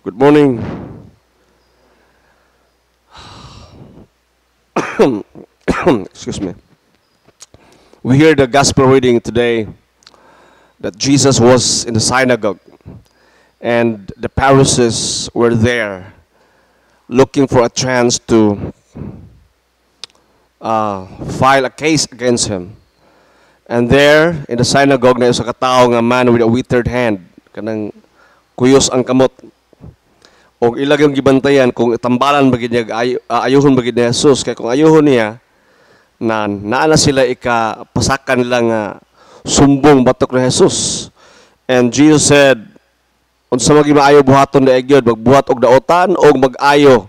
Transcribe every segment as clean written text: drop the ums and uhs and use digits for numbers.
Good morning. Excuse me. We hear the gospel reading today that Jesus was in the synagogue and the Pharisees were there looking for a chance to file a case against him. And there in the synagogue na sa katao nga man with a withered hand, kanang kuyos ang kamot. O ilag yung gibantayan kung tambalan bagid niya ayuhon bagid ni Jesus, kay kung ayuhon niya naana sila pasakan nila nga sumbong batok ni Jesus. And Jesus said, unsa magi maayo buhaton daig gyud, magbuhat og daotan og mag-ayo.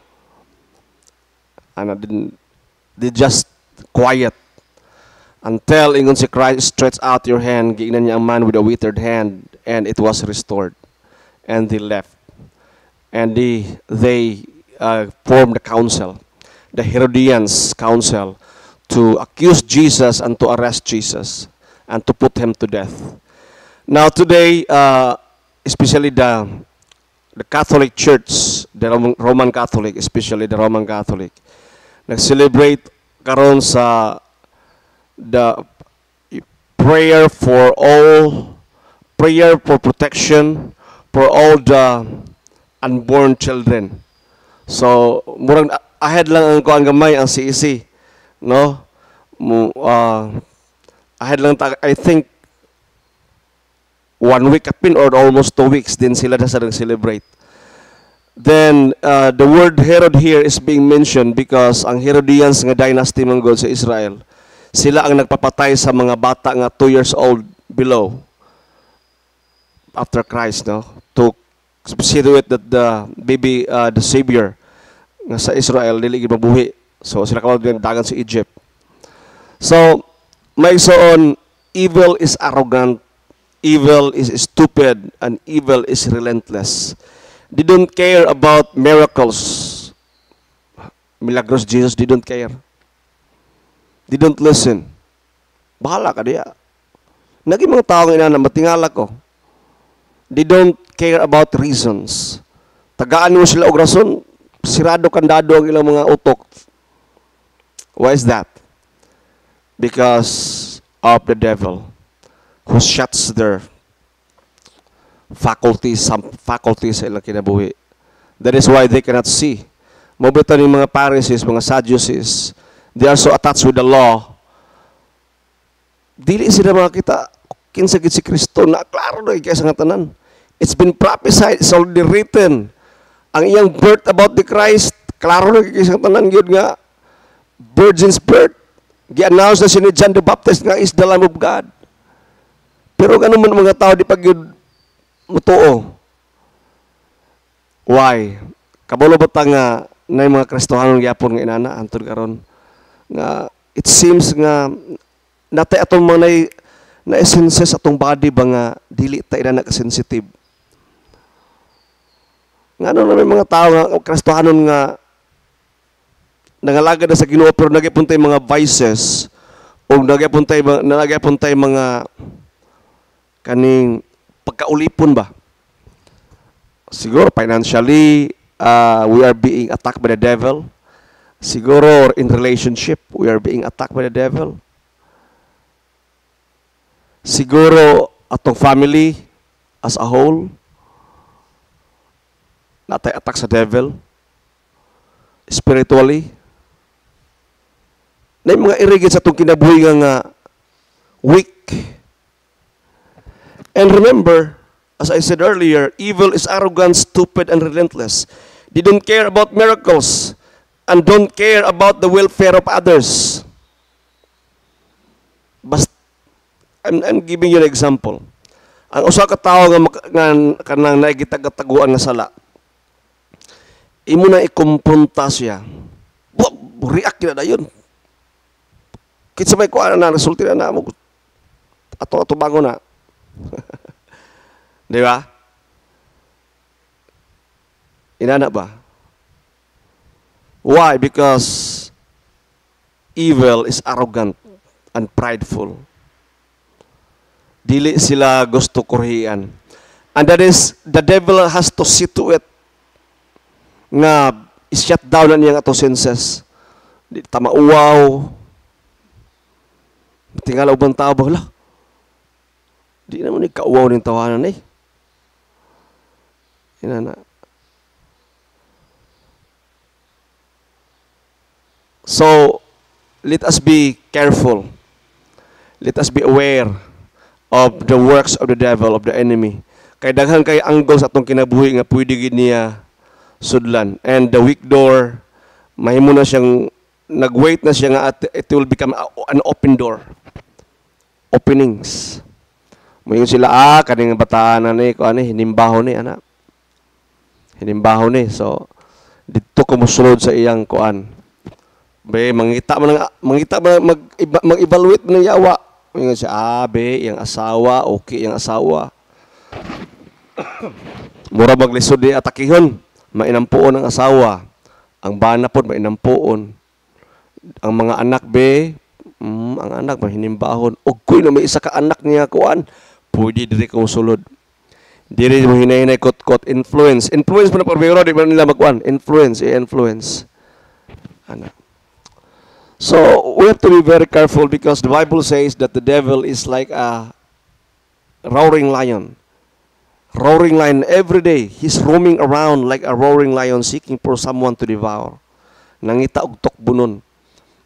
They just quiet until ingon si Christ, stretch out your hand, giingnan niya ang man with a withered hand, and it was restored. And they left. And they formed the council, the Herodians' council, to accuse Jesus and to arrest Jesus and to put him to death. Now today, especially the Catholic Church, the Roman Catholic, especially the Roman Catholic, nag-celebrate karon sa the prayer for protection for all the unborn children. So, murang ahead lang ang kuan gamay ang CEC, no? Ahead lang I think 1 week kapin or almost 2 weeks din sila na sa celebrate. Then the word Herod here is being mentioned because ang Herodians nga dynasty manggod sa Israel, sila ang nagpapatay sa mga bata nga 2 years old below after Christ, no? To substitute that the baby, the Savior nga sa Israel, dili gid mabuhi. So sila kawag dagan sa Egypt. So, may on, evil is arrogant, evil is stupid, and evil is relentless. They don't care about miracles. Milagros Jesus didn't care. They don't listen. Bahala ka diya. Naging mga tao nga na matingala ko. They don't care about reasons. Tagaan mo sila og rason, sirado kandado ang ilang mga utok. Why is that? Because of the devil who shuts their some faculties sa ilang kinabuhi. That is why they cannot see. Mabito ni mga Pharisees, mga Sadducees, they are so attached with the law. Dili sila makita kinsa gid si Kristo na klaro na kaysa nga tanan. It's been prophesied, it's already written. Ang iyang birth about the Christ, klaro na kaysa nga tanan gyud nga virgin's birth. Gi-announce na si John the Baptist nga is the Lamb of God. Pero ganun man mga tao di pag yun mutuo. Why? Kabalo ba ta nga na mga Kristohanon gyapon nga inana antod karon nga it seems nga natay atong mga na essences atong body ba nga dili ta ina ka-sensitive. Ngano na may mga tao nga Kristohanon nga nangalagad na sa Ginoo pero nagipuntay mga vices o nagipuntay mga kaning pagkaulipon ba. Siguro financially we are being attacked by the devil. Siguro in relationship we are being attacked by the devil. Siguro atong family as a whole natay attack sa devil spiritually. Na mga irigid sa itong kinabuhi nga weak. And remember, as I said earlier, evil is arrogant, stupid, and relentless. They don't care about miracles and don't care about the welfare of others. I'm giving you an example. Ang usa ka tawo nga kanang naigitag-taguan nga sala. Imo na ikumpronta siya. React na dayon. Kitsa may kuha na resulti na mo. Ato bago na. Di ba? Inana ba? Why? Because evil is arrogant and prideful. Dili sila gusto kurhian. And that is, the devil has to see to it nga i-shut down na niya nga to senses. Di ta mauwaw. Tingala ubang tao ba? Hala, di naman ni kauwaw ng tawanan eh. Inana. So, let us be careful. Let us be aware of the works of the devil, of the enemy. Kay daghan kay angles atong kinabuhi nga pwede gid niya sudlan. And the weak door, mahimo na siyang nag-wait na siya nga at it will become an open door. Openings. Mayon sila kaning bataan na ni ko ani hinimbaho ni ana. Hinimbaho ni. So dito ko mosulod sa iyang kuan. Mangita man mag-evaluate man ng yawa. Mayon siya iyang asawa, okay iyang asawa. Mura maglisod di atakihon. Mainampuon ang asawa. Ang bana pod mainampuon. Ang mga anak ang anak mahinimbahon. Og kuy na may isa ka anak niya kuan, pwede diri ko sulod. Diri mo hinay-hinay kot influence. Influence mo na pero di man nila magkuan. Influence. Anak. So, we have to be very careful because the Bible says that the devil is like a roaring lion. Roaring lion every day. He's roaming around like a roaring lion seeking for someone to devour. Nangita og tukbunon.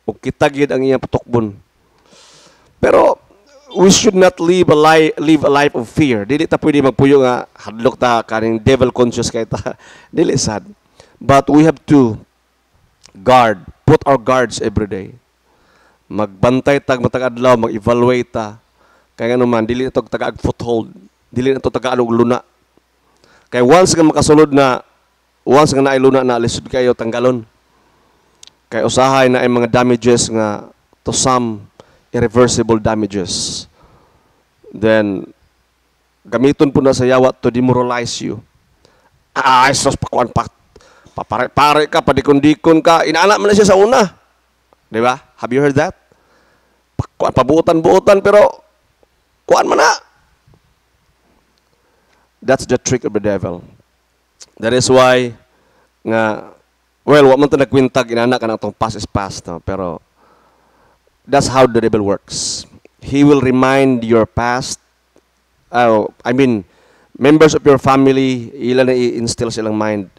Og kitagid ang iyang tukbon. Pero we should not live a life of fear. Dili ta pwede magpuyo nga hadlok ta kaning devil conscious kay ta. Dili sad. But we have to put our guards every day. Magbantay tag matag adlaw, mag-evaluate ta. Kay ngano man dili ito taga foothold. Dili na ito taga-alog luna. Kaya once nga makasulod na, once nga nailuna na, lisod kayo tanggalon. Kaya usahay na ay mga damages nga, to some irreversible damages. Then, gamiton po na sa yawa to demoralize you. Sos, pakuan pa. Papare-pare ka, padikon-dikon ka. Inaala mo na siya sa una. Di ba? Have you heard that? Pakuan, pabuutan-buutan, pero kuan man na. That's the trick of the devil. That is why nga wa man ta nagkwintag inana kanang tong past is past, no? Pero that's how the devil works. He will remind your past. Members of your family, ilan na i-instill silang mind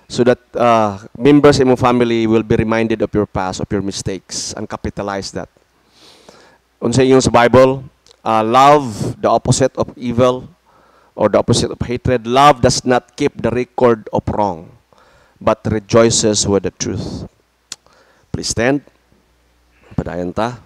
so that members in your family will be reminded of your past, of your mistakes, and capitalize that. Unsay yung sa Bible, love, the opposite of evil, or the opposite of hatred. Love does not keep the record of wrong, but rejoices with the truth. Please stand. Padayon ta.